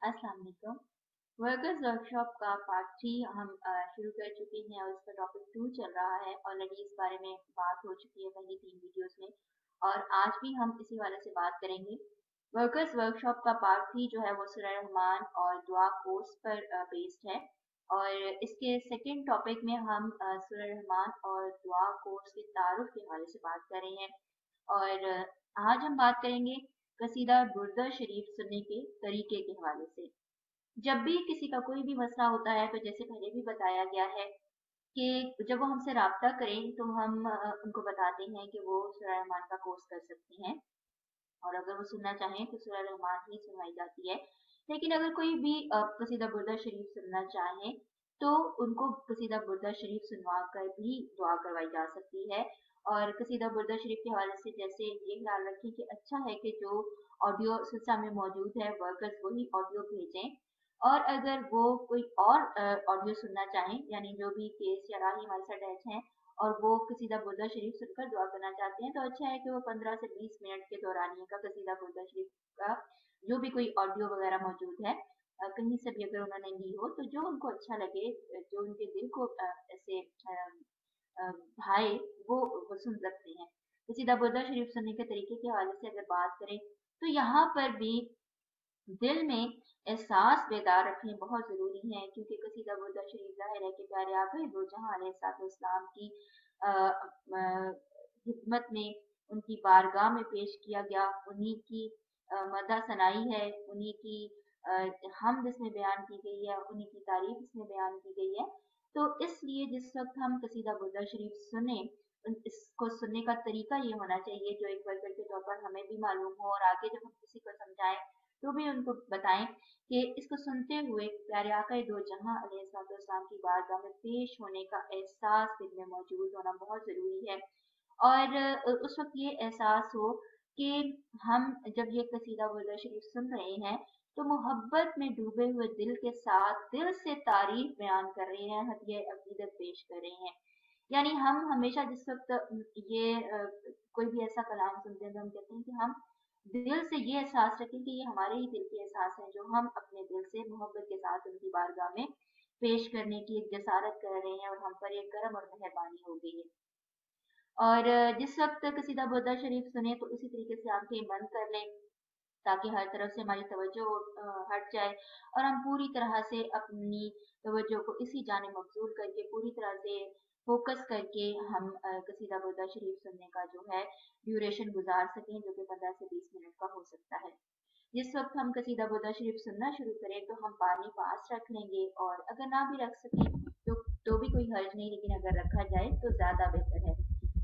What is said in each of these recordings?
अस्सलाम वालेकुम। Workers workshop का पार्ट 3 हम शुरू कर चुके हैं और इसका टॉपिक 2 चल रहा है। ऑलरेडी इस बारे में बात हो चुकी है पहली 3 वीडियोस में और आज भी हम इसी वाले से बात करेंगे। वर्कर्स वर्कशॉप का पार्ट 3 जो है वो सूरह रहमान और दुआ कोर्स पर बेस्ड है और इसके सेकंड टॉपिक में हम सूरह रहमान और दुआ कोर्स के तारुफ के हवाले से बात कर रहे हैं और आज हम बात करेंगे कसीदा बुर्दा शरीफ सुनने के तरीके के हवाले से। जब भी किसी का कोई भी मसला होता है तो जैसे पहले भी बताया गया है कि जब वो हमसे राब्ता करें तो हम उनको बताते हैं कि वो सूरह रहमान का कोर्स कर सकते हैं और अगर वो सुनना चाहें तो सूरह रहमान ही सुनवाई जाती है। लेकिन अगर कोई भी कसीदा बुर्दा शरीफ सुनना चाहे तो उनको कसीदा बुर्दा शरीफ सुनवा कर भी दुआ करवाई जा सकती है। और कसीदा बुर्दा शरीफ के हवाले से जैसे ये ख्याल रखें कि अच्छा है कि जो ऑडियो सिस्टम में मौजूद है वर्कर्स वही ऑडियो भेजें और अगर वो कोई और ऑडियो सुनना चाहें यानी जो भी केस या राही हमारे साथ अटैच हैं और वो कसीदा बुर्दा शरीफ सुनकर दुआ करना चाहते हैं तो अच्छा है कि वो 15 से 20 मिनट के दौरानिए का कसीदा बुर्दा शरीफ का जो भी कोई ऑडियो वगैरह मौजूद है कहीं से भी अगर उन्होंने ली हो तो जो उनको अच्छा लगे जो उनके दिल को ऐसे भाए वो सुन सकते हैं। कसीदा बुर्दा शरीफ सुनने के तरीके के हवाले से अगर बात करें तो यहाँ पर भी दिल में एहसास बेदार रखने बहुत ज़रूरी है क्योंकि कसीदा बुर्दा शरीफ ज़ाहिर है कि प्यारे आका दो जहां अलैहिस्सलाम की खिदमत में उनकी बारगाह में पेश किया गया, उन्हीं की मदह सनाई है, उन्हीं की हमद इसमें बयान की गई है, उन्हीं की तारीफ इसमें बयान की गई है। तो इसलिए जिस वक्त हम कसीदा बुर्दा शरीफ सुने इसको सुनने का तरीका ये होना चाहिए जो एक वर्कर के तौर पर हमें भी मालूम हो और आगे जब हम किसी को समझाएं तो भी उनको बताएं कि इसको सुनते हुए प्यारे आका दो जहां अलैहिस्सलाम की बारगाह में पेश होने का एहसास दिल में मौजूद होना बहुत ज़रूरी है। और उस वक्त ये एहसास हो कि हम जब ये कसीदा बुर्दा शरीफ सुन रहे हैं तो मोहब्बत में डूबे हुए दिल के साथ दिल से तारीफ बयान कर रहे हैं, हदिया अकीदत पेश कर रहे हैं। यानी हम हमेशा जिस वक्त ये कोई भी ऐसा कलाम सुनते हैं तो हम कहते हैं कि हम दिल से ये एहसास रखें कि ये हमारे ही दिल के एहसास हैं जो हम अपने दिल से मोहब्बत के साथ उनकी बारगाह में पेश करने की एक जसारत कर रहे हैं और हम पर एक करम और मेहरबानी हो गई है। और जिस वक्त कसीदा बुर्दा शरीफ सुने तो उसी तरीके से आंखें बंद कर लें ताकि हर तरफ से हमारी तवज्जो हट जाए और हम पूरी तरह से अपनी तवज्जो को इसी जानिब मबजूल करके पूरी तरह से फोकस करके हम कसीदा बुर्दा शरीफ सुनने का जो है ड्यूरेशन गुजार सकें जो कि 15 से 20 मिनट का हो सकता है। जिस वक्त हम कसीदा बुर्दा शरीफ सुनना शुरू करें तो हम पानी पास रख लेंगे और अगर ना भी रख सकें तो भी कोई हर्ज नहीं, लेकिन अगर रखा जाए तो ज़्यादा बेहतर है।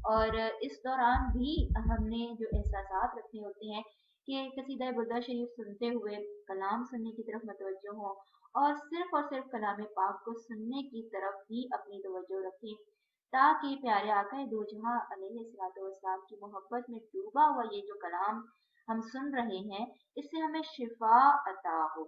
और इस दौरान भी हमने जो एहसासात रखने होते हैं कि कसीदा बुर्दा शरीफ सुनते हुए कलाम सुनने की तरफ मतवज्जो हों और सिर्फ कलाम पाक को सुनने की तरफ ही अपनी तवज्जो रखें ताकि प्यारे आका दो जहां अलैहिस्सलाम की मोहब्बत में डूबा हुआ ये जो कलाम हम सुन रहे हैं इससे हमें शिफा अता हो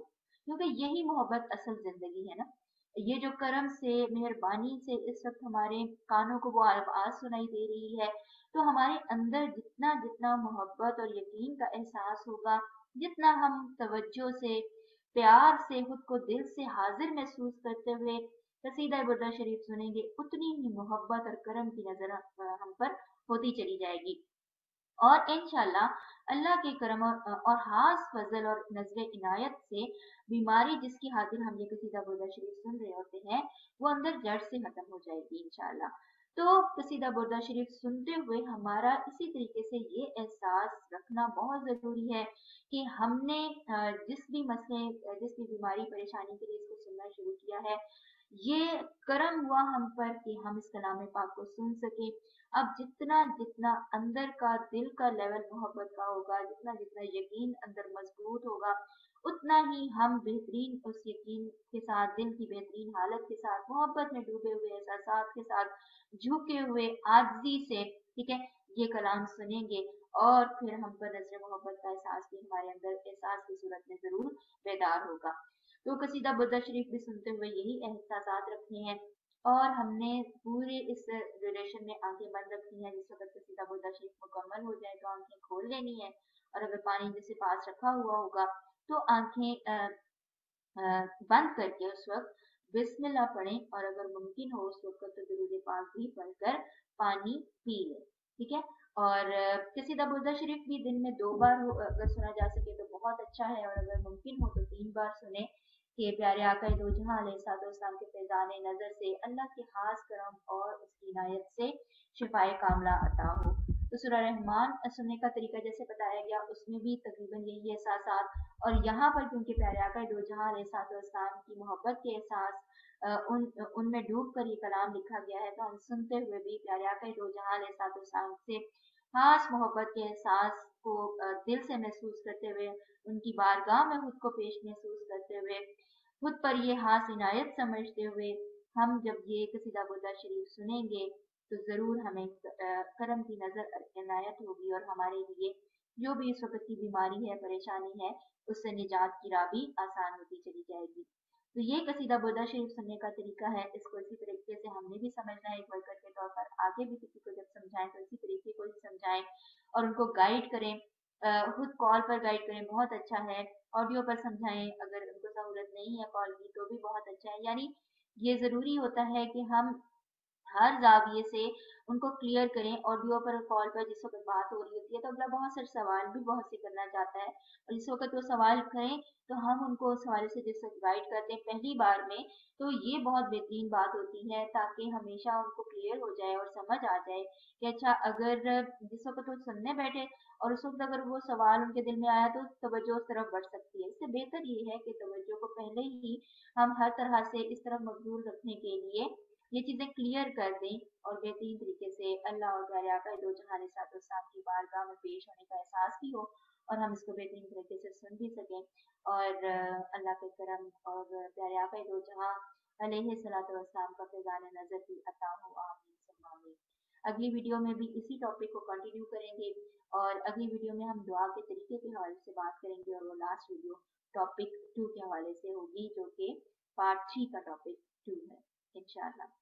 क्योंकि यही मोहब्बत असल जिंदगी है ना। ये जो करम से मेहरबानी से इस वक्त हमारे कानों को वो आवाज सुनाई दे रही है तो हमारे अंदर जितना जितना मोहब्बत और यकीन का एहसास होगा, जितना हम तवज्जो से प्यार से खुद को दिल से हाजिर महसूस करते हुए कसीदा बुर्दा शरीफ सुनेंगे उतनी ही मोहब्बत और करम की नजर हम पर होती चली जाएगी। और इंशाल्लाह अल्लाह के करम और खास फजल और नजर इनायत से बीमारी जिसकी खातिर हम ये कसीदा बुर्दा शरीफ सुन रहे होते हैं वो अंदर जड़ से खत्म हो जाएगी इंशाल्लाह। तो कसीदा बुर्दा शरीफ सुनते हुए हमारा इसी तरीके से ये एहसास रखना बहुत ज़रूरी है कि हमने जिस भी मसले जिस भी बीमारी परेशानी के लिए इसको सुनना शुरू किया है ये करम हुआ हम पर कि हम इस कलाम पाक को सुन सके। अब जितना जितना अंदर का दिल का लेवल मोहब्बत का होगा, जितना जितना यकीन अंदर मजबूत होगा उतना ही हम बेहतरीन उस यकीन के साथ दिल की बेहतरीन हालत के साथ मोहब्बत में डूबे हुए एहसास के साथ झुके हुए आजिज़ी से ठीक है ये कलाम सुनेंगे और फिर हम पर नजर मोहब्बत का एहसास भी हमारे अंदर एहसास की सूरत में जरूर बेदार होगा। तो कसीदा बुर्दा शरीफ भी सुनते हुए यही एहसासात रखने हैं और हमने पूरे इस ड्यूरेशन में आंखें बंद रखनी है। जिस वक्त कसीदा बुर्दा शरीफ मुकम्मल हो जाए तो आंखें खोल लेनी है और अगर पानी जैसे पास रखा हुआ होगा तो आंखें बंद करके उस वक्त बिस्मिल्लाह पढ़ें, और अगर मुमकिन हो उस वक्त तो दुरूद पाक भी पढ़कर पानी पी लें। ठीक है। और कसीदा बुर्दा शरीफ भी दिन में 2 बार अगर सुना जा सके तो बहुत अच्छा है, और अगर मुमकिन हो तो 3 बार सुने, कि प्यारे आका दो जहां अलैहिस्सलाम के फैजान नजर से अल्लाह के खास करम और उसकी इनायत से शिफाए कामला अता हो। तो सूरह रहमान सुनने का तरीका जैसे बताया गया, उसमें भी तकरीबन यही एहसास, और यहाँ पर क्योंकि प्यारे आका दो जहां अलैहिस्सलाम की मोहब्बत के एहसास उन उनमें डूब कर ये कलाम लिखा गया है, तो हम सुनते हुए भी प्यारे आका दो जहां अलैहिस्सलाम से खास मोहब्बत के एहसास को दिल से महसूस करते हुए, उनकी बारगाह में खुद को पेश महसूस करते हुए, खुद पर ये खास इनायत समझते हुए, हम जब ये कसीदा बुर्दा शरीफ सुनेंगे तो जरूर हमें करम की नजर इनायत होगी, और हमारे लिए जो भी इस वक्त की बीमारी है, परेशानी है, उससे निजात की राह भी आसान होती चली जाएगी। तो ये कसीदा बुर्दा शरीफ सुनने का तरीका है, इसको इसी तरीके से हमने भी समझना है, एक वर्कर के तौर पर आगे भी किसी को जब समझाएं तो इसी तरीके को ही समझाएं, और उनको गाइड करें, खुद कॉल पर गाइड करें बहुत अच्छा है, ऑडियो पर समझाएं, अगर उनको सहूलत नहीं है कॉल की तो भी बहुत अच्छा है। यानी ये जरूरी होता है कि हम हर ज़ाविये से उनको क्लियर करें। ऑडियो पर कॉल पर जिस वक्त बात हो रही होती है तो अगला बहुत सारे सवाल भी बहुत से करना चाहता है, और जिस वक्त वो सवाल करें तो हम उनको उस हवाले से जिस वक्त गाइड करते हैं पहली बार में, तो ये बहुत बेहतरीन बात होती है, ताकि हमेशा उनको क्लियर हो जाए और समझ आ जाए कि अच्छा, अगर जिस वक्त वो सुनने बैठे और उस वक्त अगर वो सवाल उनके दिल में आया तो तवज्जो उस तरफ बढ़ सकती है। इससे बेहतर ये है कि तवज्जो को पहले ही हम हर तरह से इस तरफ मबजूल रखने के लिए ये चीजें क्लियर कर दें, और बेहतरीन तरीके से अल्लाह और प्यारे आका दो जहान साहब की बारगाह में पेश होने का एहसास भी हो, और हम इसको बेहतरीन तरीके से सुन भी सकें, और अल्लाह के करम और प्यारे आका दो जहां अलैहिस्सलाम का फैजान नजर भी अता हो। आमीन सुम्मा आमीन। अगली वीडियो में भी इसी टॉपिक को कंटिन्यू करेंगे, और अगली वीडियो में हम दुआ के तरीके के हवाले से बात करेंगे, और वो लास्ट वीडियो टॉपिक 2 के हवाले से होगी, जो कि पार्ट 3 का टॉपिक 2 है इंशाल्लाह।